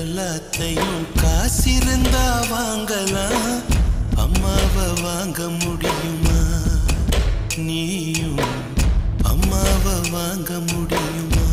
எல்லாத்தையும் காசிருந்தா வாங்கலாம், அம்மாவை வாங்க முடியுமா? நீயும் அம்மாவை வாங்க முடியுமா?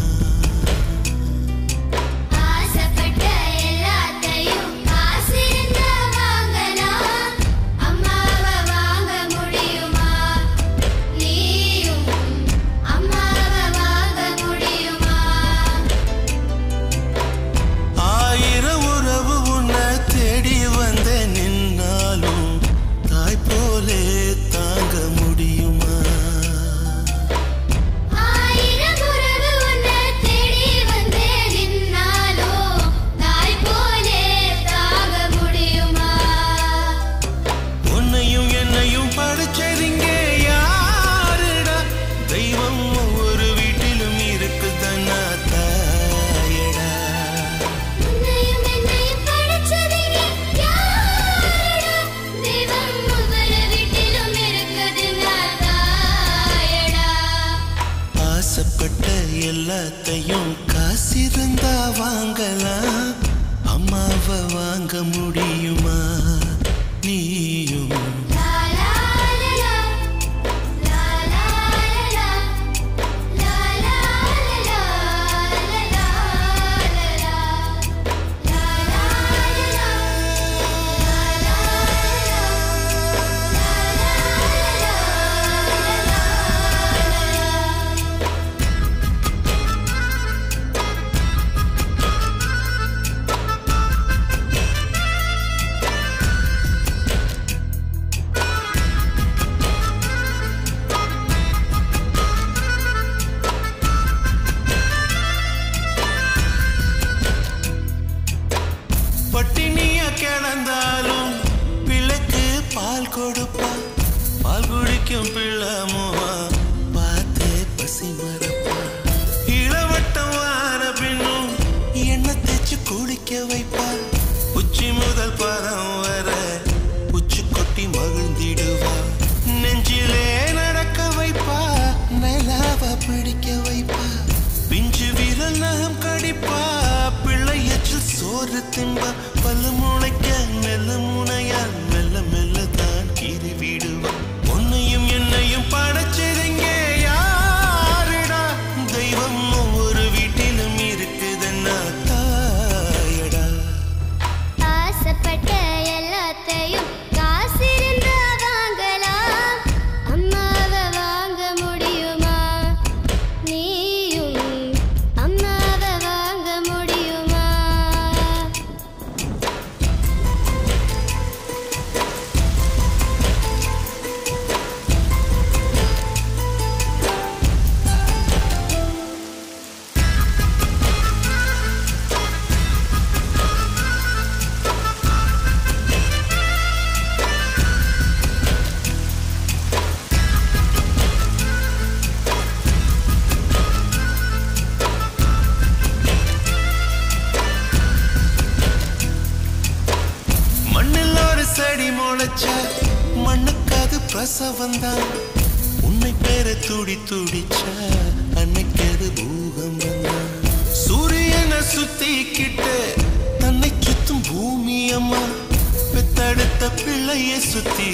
எல்லாத்தையும் காசிருந்தா வாங்கலாம், அம்மாவை வாங்க முடியுமா? நீயும் பட்டினிய கிடந்தாலும் பிள்ளைக்கு பால் கொடுப்பா, பால் குடிக்கும் பிள்ளமுவா பார்த்தே பசி மறப்பா. இளவட்டம் வார பின்னும் எண்ணெய் தேய்ச்சி குளிக்க வைப்பா, உச்சி முதல் பாதம் வர உச்சி கொட்டி மகிழ்ந்திடுவா. நெஞ்சிலே நடக்க வைப்பா, நிலாவ பிடிக்க வைப்பா, பிஞ்சு விரல் நகம் கடிப்பா, பிள்ளையற்றில் சோறு தின்பா. பல்லு முளைக்க மெல்ல முனையால் மெல்ல மெல்ல தான் கீறி விடுவா. உன்னையும் என்னையும் படைச்சதுங்க யாருடா? தெய்வம் ஒவ்வொரு வீட்டிலும் இருக்குதுன்னா தாயடா. ஆசைப்பட்ட எல்லாத்தையும் காசிருந்தா வாங்கலாம், அம்மாவை வாங்க முடியுமா? நீயும் அம்மாவை வாங்க முடியுமா? மண்ணில் ஒரு செடி முளைச்ச மண்ணுக்காது பிரசவந்தான், உன்னை பேர துடி துடிச்ச அன்னைக்கு அது பூகம்பம் தான். சூரியனை சுத்திக்கிட்டு தன்னை சுத்தும் பூமி அம்மா, பெத்தெடுத்த பிள்ளைய சுத்தி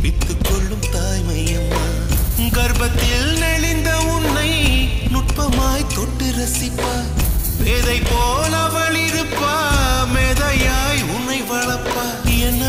பித்து கொள்ளும் தாய்மை அம்மா. கர்ப்பத்தில் நெளிந்த உன்னை நுட்பமாய் தொட்டு ரசிப்பா, பேதை போல் அவள் இருப்பா, மேதையாய் உன்னை வளர்ப்பா. என்ன